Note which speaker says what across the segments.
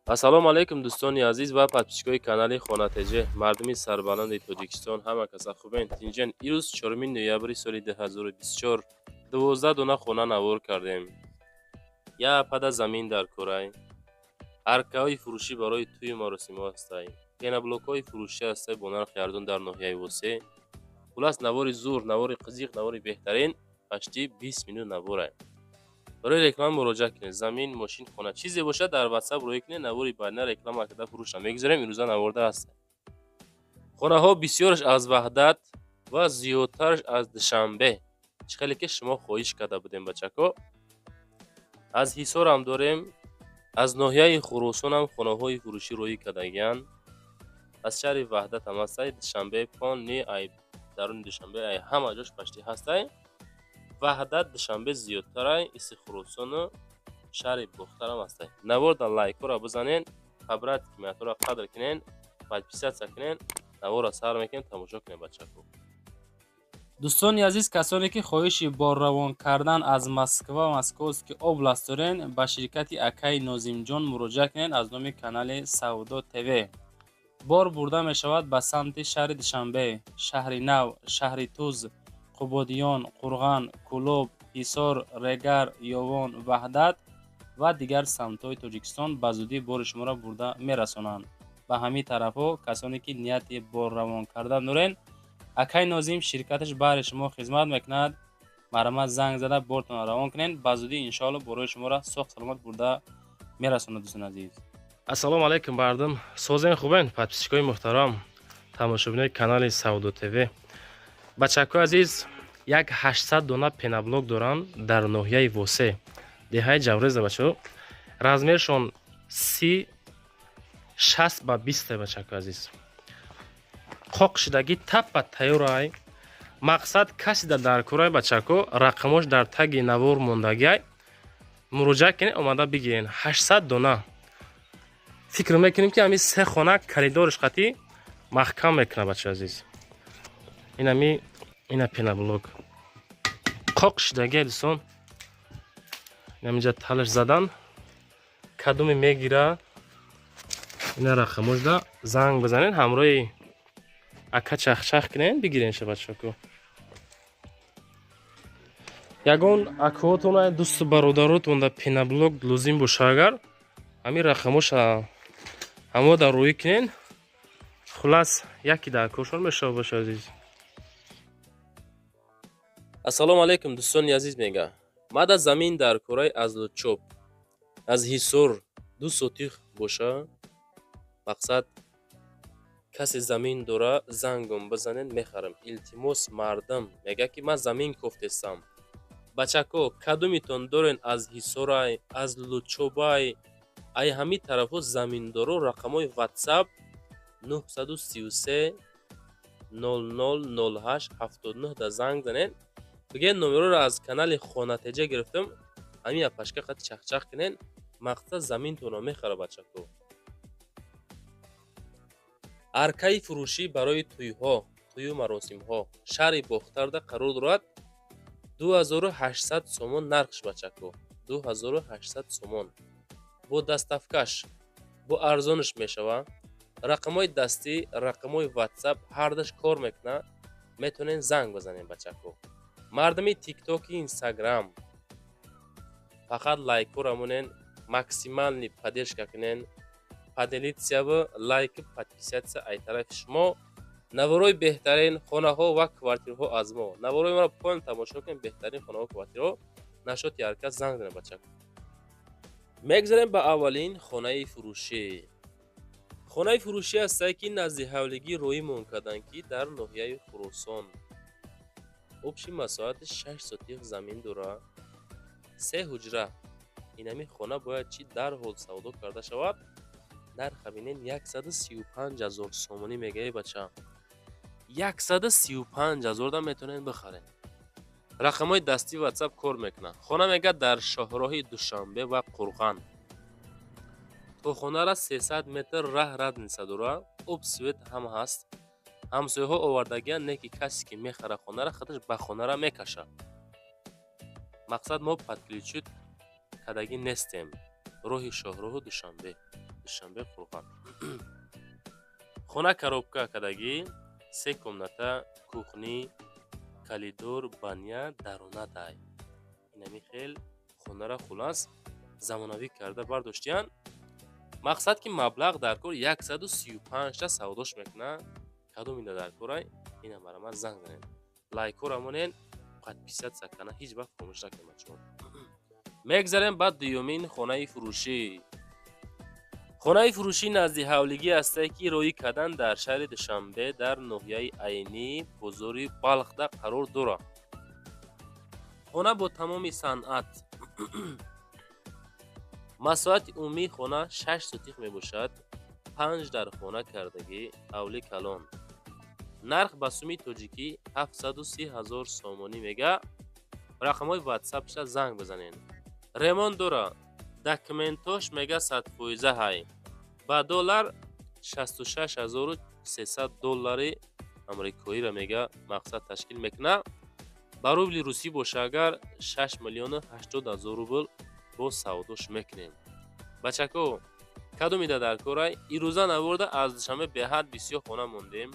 Speaker 1: ассалому алайкум дӯстони азиз ва подписчикои канали Хонатеҷе. Мардуми сарбаланди Тоҷикистон ҳама каса хубен? Тинҷан ирӯз 4 ноябри соли 2024 12 дона хона навор кардем. Я пада замин дар курай. Аркаҳои фурӯшӣ барои тӯи маросимҳо ҳастай. Пеноблокҳои фурӯшӣ ҳастай бо нархи арзон дар ноҳияи Восе. Хулас навори зур, навори қызиқ, навори беҳтарин пашти 20 миллион наворай. برای реклама муроҷиат кунед. Замин, мошин, хона чизе бошад дар WhatsApp рӯй кунед, навори байна реклама карда фурӯш мегузарем. Имрӯза наворда ҳаст. хонаҳо бисёраш аз ваҳдат ва зиёдтараш аз душанбе. чӣ хеле ки шумо хоҳиш карда будем бачако. аз ҳисор ҳам дорем, аз ноҳияи Хуросон ҳам хонаҳои фурӯшӣ рӯй кардагиянд. аз шаҳри ваҳдат ҳам ҳастай. Душанбе пони ай даруни Душанбе ай ҳама ҷош пашти ҳастай. ваҳдат Душанбе зиёдтарай, иси Хуросону шаҳри Бухтарам ҳастай. Навора лайкора бизанен, хабрат қиматора қадр кунен, подписатсия кунен, навора сар мекунен, тамошо кунен бачако.
Speaker 2: дӯстони азиз, касоне ки хоҳиши бор равон кардан аз Москва ва Московский област дорен, ба ширкати Акаи Нозимҷон муроҷиат кунед аз номи канали Савдо ТВ. бор бурда мешавад ба самти шаҳри Душанбе, шаҳри Нав, шаҳри Туз, Қубодиён, Қурған, Кӯлоб, Ҳисор, Регар, Ёвон, Ваҳдат ва дигар самтҳои Тоҷикистон ба зудӣ бори шуморо бурда мерасонанд. ба ҳамин тарафҳо касоне ки нияти бор равон кардан дорен, Акай Нозим ширкаташ баҳри шумо хизмат мекунад. марҳамат занг зада бортон равон кунед. ба зудӣ иншоалло борои шуморо соҳ саломат бурда мерасонад. дӯстони азиз,
Speaker 1: ассалому алайкум мардум. созен хубен? Подписчикои муҳтарам, тамошобинои канали Савдо ТВ. бачако азиз, як 800 дона пеноблок дорам дар ноҳияи Восе, деҳаи Ҷавреза бачако. размершон 30-60 ба 20 бачако азиз. қоқ шидаги таппа тайёрай. мақсад касида дар курай бачако, рақамош дар таги навор мондагиай. муроҷиат кунед, омада бигирен. 800 дона. фикр мекунем ки ҳамин се хона коридориш қати маҳкам мекуна бача азиз. ина пеноблок қоқ шидаги дӯстон. инамиҷа талаш задан кадуме мегира. ина рақамошда занг бизанед, ҳамроҳи ака чахчах кунен, бигирен ша бачако. ягон акаҳотон дӯсту бародаротонда пеноблок лозим боша, агар ҳамин рақамоша ҳамода рӯй кунен, хулас яки дар коршон мешава баша азиз. ассалому алайкум дӯстони азиз, мега мада замин дар кораи азлучоп аз ҳисор 2 сотих боша. мақсад касе замин дора, зангом бизанен, мехарам. илтимос мардам мега ки ман замин кофтестам. бачако кадумитон дорен аз ҳисорай, аз лучобай, ай ҳамин тарафҳо заминдоро, рақамои WhatsApp 933 0008 79 да занг занен. бигӯед номероро аз канали Хонатеҷа гирифтам. ҳамин я пашка қати чахчах кунен. мақсад заминтонро мехара бачако. аркаи фурӯшӣ барои тӯйҳо, тӯю маросимҳо шаҳри Бохтарда қарор дорад. 2800 сомон нархш бачако. 2800 сомон. бо даставкаш, бо арзониш мешава. рақамои дастӣ, рақамои WhatsApp ҳардаш кор мекуна. метонен занг базанен бачако. мардуми TikTok, Instagram фақат лайкора монен, максимални поддержка кунен. поделитсияви лайки подписатсия ай тарафи шумо. наворои беҳтарин хонаҳо ва квартираҳо аз мо. наворои маро поён тамошо кунед. беҳтарин хонаҳо квартираҳо нашоти ҳаркас занг занед бачако. мегзарем ба аввалин хонаи фурӯшӣ. хонаи фурӯшӣ ҳастае ки назди ҳавлигӣ рӯймон карданд ки дар ноҳияи Хуросон. обши масоҳати 6 сотих замин дора. 3 ҳуҷра. инамин хона бояд чи дарҳол савдо карда шавад. нарха бинен 135,000 сомонӣ мегаи бача. 135,000 да метонен бихарен. рақамои дастӣ WhatsApp кор мекуна. хона мега дар шоҳроҳи Душанбе ва Қурған. то хонара 300 метр раҳ радница дора. об свет ҳам ҳаст. ҳамсояҳо овардагиян, не ки касе ки мехара хонара хаташ ба хонара мекаша. мақсад мо подключит кардагӣ нестем. роҳи шоҳроҳу Душанбе. душанбе хурғак. Хона коробка кардагӣ 3 комната, кухни, коридор, баня, дарунатай. Инами хел хонара хулас замонавӣ карда бардоштиян. Мақсад ки маблағ дар кор 135 та савдош мекуна. Кадомида дар корай? Ина марама занг занед. Лайко рамонен, подписаться кана, ҳеҷ вақт фомӯш накунед бачаҳо. Мегзарем ба дуюмин хонаи фурӯшӣ. хонаи фурӯшӣ назди ҳавлигӣ ҳастае ки роҳӣ кардан дар шаҳри Душанбе дар ноҳияи Айнӣ бозори Балхда қарор дорад. хона бо тамоми санъат. масоати умумии хона 6 сотиқ мебошад. 5 дар хона кардагӣ, ҳавли калон. нарх ба суми тоҷикӣ 730 000 сомонӣ мега. рақамҳои ватсапша занг бизанед. ремонт дора. документош мега 100% ҳай. ба доллар 66300 доллари амрикоира мега мақсад ташкил мекуна. ба рубли русӣ боша агар 6 миллиону 80 000 рубл бо савдош мекунем. бачако, кадомида дар корай? ирӯза наворда аз Душанбе беҳад бисёр хона мондем.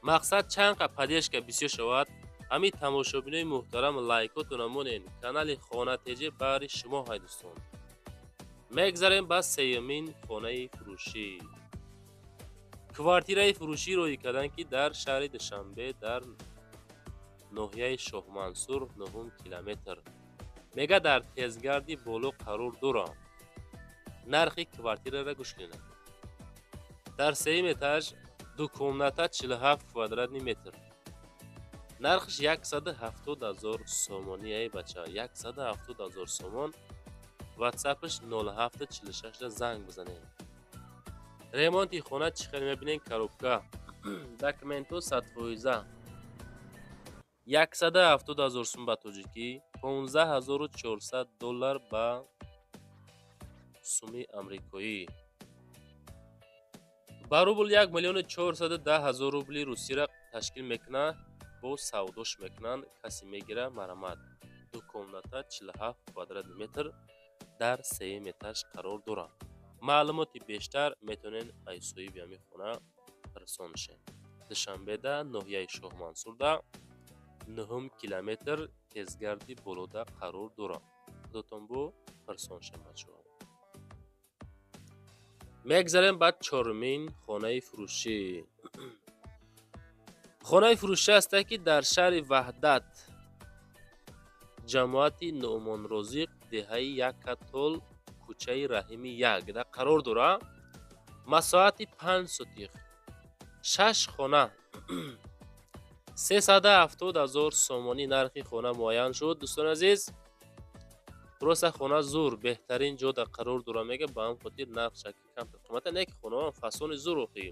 Speaker 1: мақсад чанқа паддержка бисёр шавад. ҳами тамошобинои муҳтарам, лайкотона монен. канали Хонатеҷе баҳри шумо ҳай дӯстон. мегзарем ба сеюмин хонаи фурӯшӣ. квартираи фурӯшӣ роҳӣ кардан ки дар шаҳри Душанбе дар ноҳияи Шоҳмансур 9 километр. мега дар тезгарди боло қарор дорад. нархи квартирара гӯш кунед. дар сеюм этаж 2 комната 47 квадратни метр. нархиш 170 000 сомонӣ. ай бача, 170 000 сомон. ватсапиш 0746 да занг бизанед. ремонти хона чӣ хел мебинен? коробка, документо 100%, 170 000 сум ба тоҷикӣ, 15400 доллар ба суми амрикоӣ. ба рубл 1 миллиону 410 000 рубли русира ташкил мекуна. бо савдош мекунанд. касе мегира марамад. 2 комната 47 квадратни метр дар сеюм этаж қарор дорад. маълумоти бештар метавонен аз соҳиби ҳамин хона расон шед. Душанбеда ноҳияи Шоҳмансурда 9 километр тезгарди болода қарор дорад. худотон бо расон шед бачаҳо. мегзарем ба чорумин хонаи фурӯшӣ. хонаи фурӯшӣ ҳастае ки дар шаҳри Ваҳдат, ҷамоати Нуъмонрозиқ, деҳаи Якатол, кӯчаи Раҳими 1 да қарор дорад. масоати 5 сотиқ, 6 хона, 370 000 сомонӣ нархи хона муайян шуд. дӯстони азиз, роста хона зур беҳтарин ҷо да қарор дорад. мега ба ҳам хотир нарх шакли камтар қимата не ки хонаҳо фасони зур охӣ.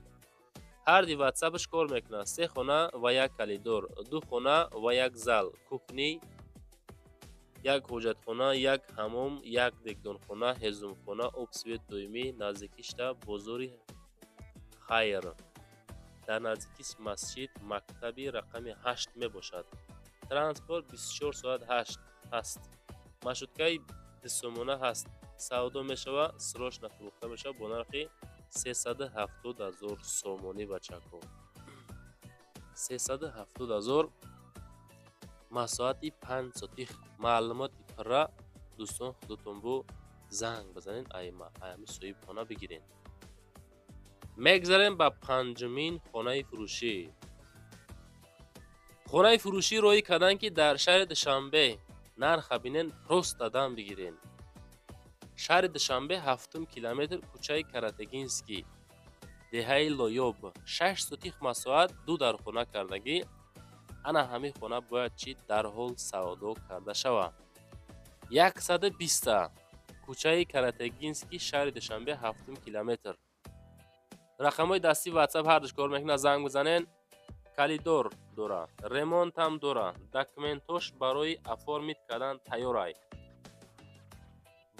Speaker 1: ҳарди ватсапиш кор мекунад. 3 хона ва 1 коридор, 2 хона ва 1 зал, кухни, 1 ҳоҷатхона, 1 ҳамом, 1 дегдонхона, ҳезумхона, обсвет доимӣ, наздикишта бозори Хайр, дар наздики масҷид, мактаби рақами 8 мебошад. транспорт 24 соат 8 ҳаст. маршруткаи дусомона ҳаст. савдо мешава, срочно фурӯхта мешава бо нархи 370 000 сомонӣ бачако. 370 000. масоати 5 сотиқ. маълумоти пурра дӯстон худотон бо занг бизанед. аями соҳиб хона бигиред. мегзарем ба панҷумин хонаи фурӯшӣ. хонаи фурӯшӣ роҳӣ кардан ки дар шаҳри Душанбе. нарха бинен, просто дам бигирен. шаҳри Душанбе 7 километр, кӯчаи Каратегинский, деҳаи Лоёб, 6 сотиқ масоат, 2 дар хона кардагӣ. ана ҳамин хона бояд чӣ дарҳол савдо карда шавад. 120, кӯчаи Каратегинский, шаҳри Душанбе, 7 километр. рақамҳои дастӣ ватсап ҳардуш кор мекунад, занг бизанен. коридор дора, ремонтам дора, документош барои оформит кардан тайёрай.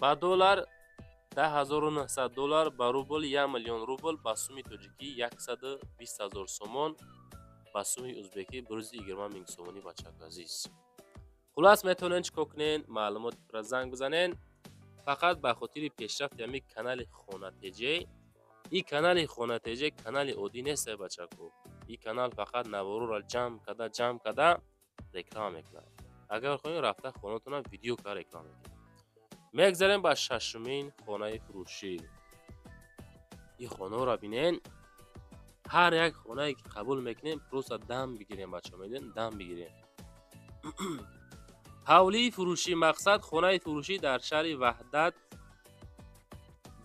Speaker 1: ба доллар 10900 доллар, ба рубл 1 миллион рубл, ба суми тоҷикӣ 120 000 сомон, ба суми ӯзбекӣ 120 000 сомонӣ бачаҳои азиз. хулас метавонен чӣ кор кунен? маълумоти пурра занг бизанен. фақат ба хотири пешрафти ҳамин канали Хонатеҷе. ин канали Хонатеҷе канали оддӣ нест бачако. ин канал фақат наворуро ҷамъ када реклама мекунад. агар хоҳем рафта хонатонам видео када реклама мекунад. мегзарем ба шашумин хонаи фурӯшӣ. ин хонаро бинен. ҳар як хонае ки қабул мекунем просто дам бигирем бачаҳо, медонед, дам бигирем. ҳавлии фурӯшӣ. мақсад хонаи фурӯшӣ дар шаҳри Ваҳдат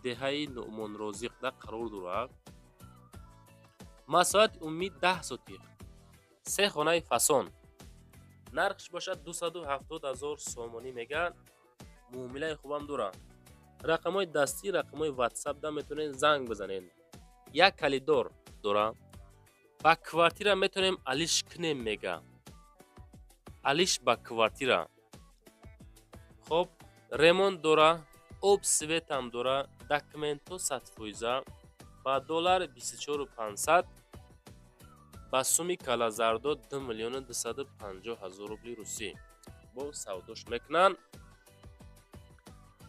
Speaker 1: деҳаи Нуъмонрозиқда қарор дорад. масоҳати умумӣ 10 сотиқ. 3 хонаи фасон. нархш бошад 270,000 сомонӣ мегӯяд. муомилаи хубам дорад. рақамҳои дастӣ, рақамҳои ватсапда метавонед занг бизанед. як калидор дорад. ба квартира метавонем алиш кунем мега. алиш ба квартира. хоб, ремонт дора, об светам дора, документҳо 100%, ба доллар 24500, ба суми калазардо 2,250,000 рубли русӣ. бо савдош мекунанд.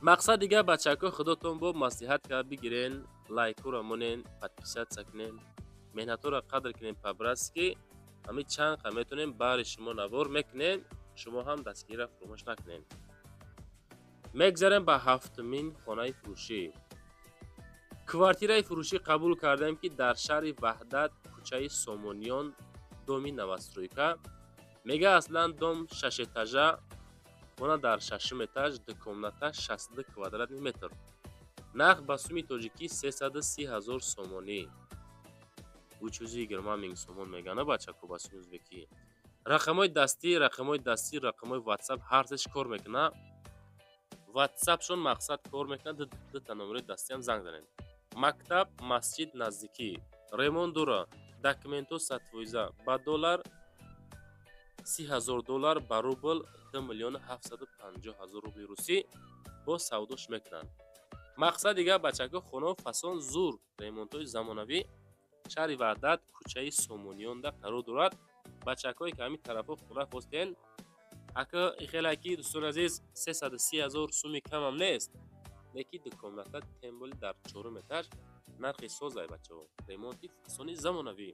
Speaker 1: мақсад дигар бачако худотон бо маслиҳат карда бигирен, лайкура монен, подписатсия кунен, меҳнатҳоро қадр кунен пабраски ҳамин чанқа метавонем баҳри шумо навор мекунем. шумо ҳам дастгирра фурӯмош накунед. мегзарем ба ҳафтумин хонаи фурӯшӣ. квартираи фурӯшӣ қабул кардем ки дар шаҳри Ваҳдат, кӯчаи Сомониён, доми Новостройка. мега аслан дом 6 этажа, хона дар 6 этаж, дукомната 62 квадратный метр. нарх ба суми тоҷикӣ 330,000 сомонӣ. 320 000 сомон мегана бачако ба суми ӯзбекӣ. рақамҳои дастӣ, рақамҳои ватсап ҳарташ кор мекунад. ватсапшон мақсад кор мекунад. ду та номери дастиам занг занед. мактаб, масҷид наздикӣ. ремонт дора. документҳо 100%, ба доллар 30,000 доллар, ба рубл 2,750,000 рубли русӣ. бо савдош мекунанд. мақсад дигар бачако хонаҳо фасон зур, ремонтҳои замонавӣ шаҳри Ваҳдат, кӯчаи Сомониёнда қарор дорад. бачакое ки ҳамин тарафҳо хона хостен, ака ихелаки дӯстони азиз 330,000 суми камам нест. леки дукомната темболи дар 4 этаж, нархи созай бачаҳо. ремонти фасони замонавӣ.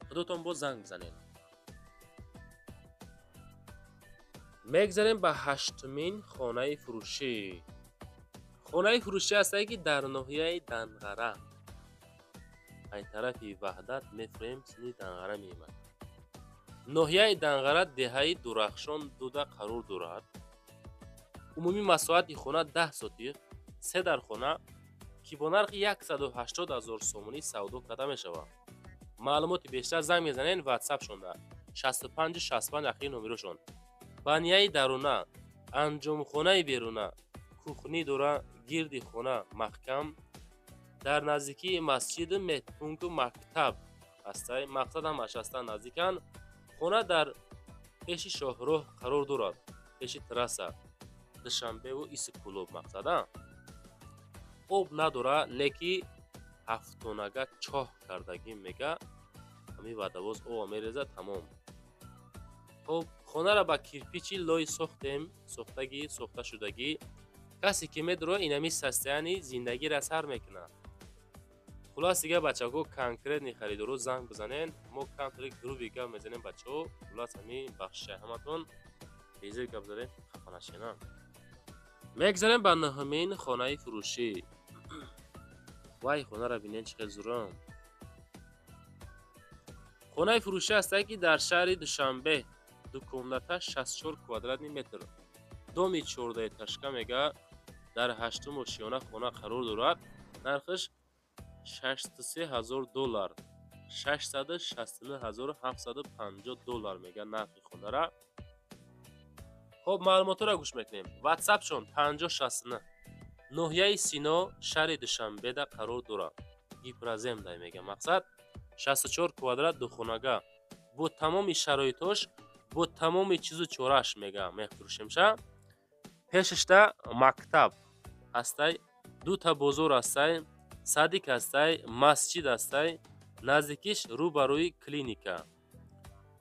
Speaker 1: худотон бо занг бизанед. мегзарем ба ҳаштумин хонаи фурӯшӣ. хонаи фурӯшӣ ҳастае ки дар ноҳияи Данғара, ай тарафи Ваҳдат мефурем, сини Данғара меомад. ноҳияи Данғара деҳаи Дурахшон дуда қарор дорад. умумӣ масоҳати хона 10 сотиқ, 3 дар хона ки бо нархи 180,000 сомонӣ савдо карда мешавад. маълумоти бештар занг мезанед. ватсапшонда 6565 ахири номерошон. банияи даруна, анҷомхонаи беруна, кухнӣ дора, гирди хона маҳкам, дар наздикии масҷиду медпункту мактаб ҳастае. мақсад ҳамаш ҳастан наздиканд. хона дар пеши шоҳроҳ қарор дорад, пеши терраса, душанбеву Исикулоб мақсада. об надора, леки ҳафтонага чоҳ кардагӣ мега. ҳамин ваъдавоз оба мерезад тамом. хоб, хонаро ба кирпичи лой сохтем, сохта шудагӣ. касе ки медоро инами состоянии зиндагиро сар мекунад. хулос дигар бачаҳо конкретни харидоро занг бизанен. мо камтари груби гап мезанем бачаҳо. хулос ҳамин бахшишаи ҳаматон тезир гап зарем, хафа нашинам. мегзарем ба нӯҳумин хонаи фурӯшӣ. вай хонаро бинен чӣ хел зурам. хонаи фурӯшӣ ҳастае ки дар шаҳри Душанбе, дукомната 64 квадратный метр, доми 14 этажка мега. дар 8 ошиёна хона қарор дорад. нархиш 63,000 доллар, 669,750 доллар мега нархи хонара. хоб, маълумотҳоро гӯш мекунем. ватсапшон 5069. ноҳияи Сино, шаҳри Душанбеда қарор дорад. гипроземдай мега. мақсад 64 квадрат духонага бо тамоми шароитош, бо тамоми чизу чораш мега мефурӯшемша. пешашда мактаб ҳастай, ду та бозор ҳастай, садик ҳастай, масҷид ҳастай, наздикиш рӯ ба рӯи клиника.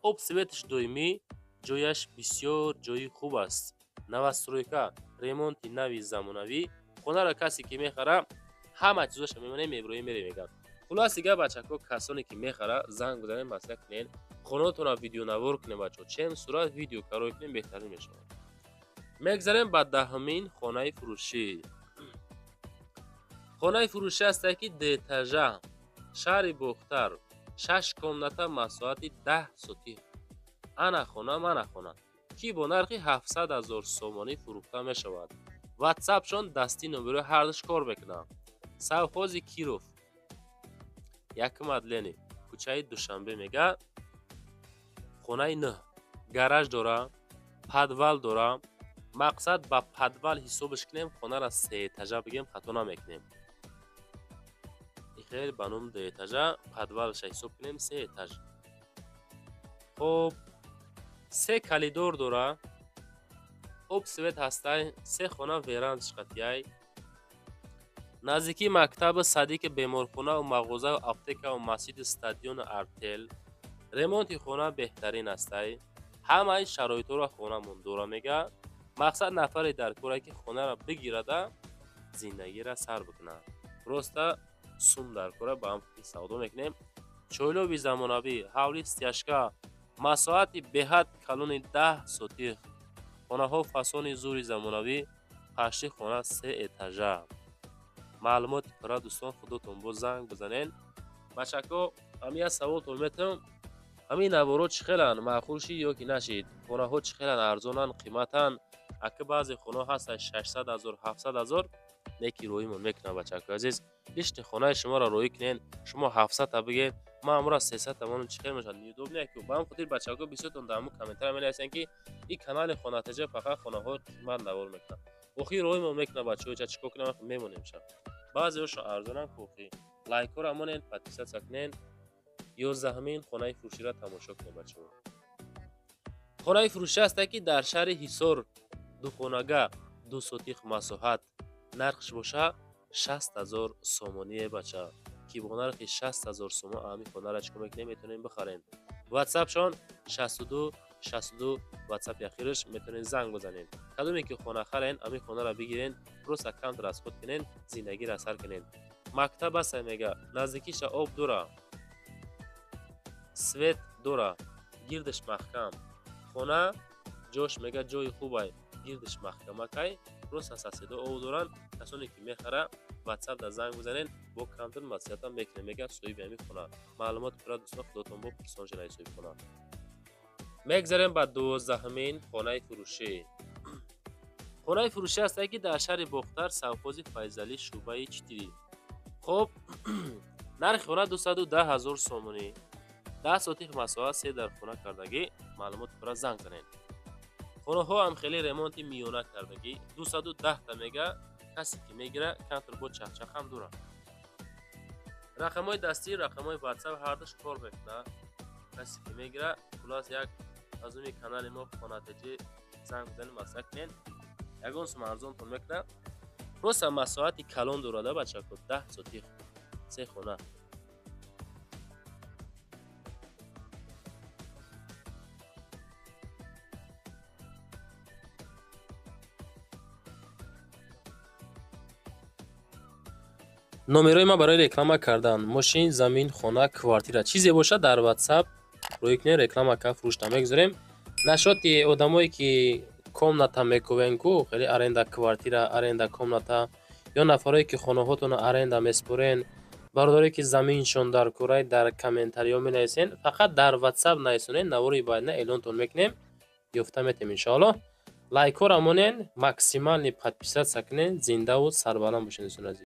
Speaker 1: об светиш доимӣ, ҷояш бисёр ҷои хуб аст. новостройка, ремонти нави замонавӣ, хонаро касе ки мехара ҳама чизоша мемонем меброӣ мере мегӯяд. Хулос дигар бачаҳо, касоне ки мехара занг бизанед, масъала кунед, хонаатонро видеонавор кунед бачаҳо. Чем сурат видеокарой кунед беҳтарин мешавад. мегзарем ба 10-мин хонаи фурӯшӣ. хонаи фурӯшӣ ҳастае ки детажа, шаҳри Бухтар, 6 комната, масоҳати 10 сотих. ана хона мана хона ки бо нархи 700,000 сомонӣ фурӯхта мешавад. ватсапшон дастӣ номеро ҳардуш кор мекунад. Савхози Киров, якум адлени, кӯчаи Душанбе мега. хонаи 9, гараж дора, подвал дора. мақсад ба подвал ҳисобаш кунем, хонара 3 этажа бигем, хато намекунем. ихел ба ном 2 этажа, подвалша ҳисоб кунем 3 этаж. хоб 3 калидор дора, об свет ҳастай, 3 хона верандаш қатияй. наздики мактаби Садиқи беморхонаву мағозаву аптекаву масҷиди стадиону артел. ремонти хона беҳтарин ҳастай. ҳамаи шароитҳоро хонамон дора мега. мақсад нафаре дар коре ки хонара бигирада, зиндагиро сар бикунад. роста сум дар кора ба ҳам савдо мекунем. чойлоби замонавӣ, ҳавли стяжка, масоҳати беҳад калони 10 сотих. хонаҳо фасони зури замонавӣ, пашти хона 3 этажа. маълумоти пурра дӯстон, худотон боз занг бизанед. бачаҳо, ҳамин саволтон метавон, ҳамин наворо чӣ хелан, маъқул шид ё ки нашид? хонаҳо чӣ хелан, арзонан, қиматан? ака баъзе хонаҳо ҳастанд 600,000 700,000, неки роҳимон мекунад. бачаҳои азиз, лишти хонаи шуморо роҳӣ кунед. шумо 700 бигед, ман амра 300 ман чӣ хел мешавад? неудобне ку. ба ҳам хотир бачаҳо бисёртон дар ҳамун комментария менависанд ки ин канали Хонатаҷа фақат хонаҳои қимат навор мекунад. охир роҳимон мекунад бачаҳо, чӣ кор кунем, мемонем ша. баъзеҳошо арзонан хохи. лайкҳоро монед, подписатсия кунед. 11-мин хонаи фурӯширо тамошо кунед бачаҳо. хонаи фурӯшӣ ҳастае ки дар шаҳри Ҳисор, духонага 2 сотих масоҳат, нархш боша 60,000 сомоние бача, ки бо нархи 60,000 сомон ҳамин хонара чӣ кор мекунем, метавонем бихарем. ватсапшон 62 62 ватсапи ахираш метавонед занг бизанед. кадоме ки хона харен, ҳамин хонара бигирен, просто аккаунт расход кунед, зиндагиро сар кунед. мактаб аста мега, наздикиша об дора, свет дора, гирдаш маҳкам. хона ҷош мега ҷои хубай, гирдаш маҳкамакай, просто сасида об доран. касоне ки мехара, ватсап да занг бизанед, бо камтар маслиҳатам мекунем, мега соҳиби ҳамин хона. маълумоти пурра дӯстон, худотон бо пурсон шунаи соҳиби хона. мегзарем ба 12-мин хонаи фурӯшӣ. хонаи фурӯшӣ ҳастае ки дар шаҳри Бухтар, савхози Файзалӣ, шӯъбаи Читирӣ. хоб нархи хона 210,000 сомонӣ, 10 сотих масоҳат, 3 дар хона кардагӣ. маълумоти пурра занг занед. хонаҳо ҳам хеле ремонти миёна кардагӣ, 210 та мега. касе ки мегира камтар бо чахчахам дора. рақамҳои дастӣ, рақамҳои ватсап ҳардуш кор мекунад. касе ки мегира, хулос як аз уми канали мо Хонатаҷа занг бизанед, масъала кунед, ягон сум арзонтон мекунад. просто масоҳати калон дорада бачаҳо, 10 сотих, 3 хона. номерои ман барои реклама кардан, мошин, замин, хона, квартира чизе бошад, дар ватсап роҳӣ кунед, реклама ка фурӯшта мегузорем. нашоти одамое ки комната мекувен ку, хеле аренда квартира, аренда комната, ё нафарое ки хонаҳотонро аренда меспорен, бародаре ки заминшон дар кораи, дар комментариҳо менависен, фақат дар ватсап нависонед, навори байна эълонтон мекунем, ёфта метем иншоаллоҳ. лайкҳоро монед, максимални подписатсия кунед, зиндаву сарбаланд бошед дӯстон азиз.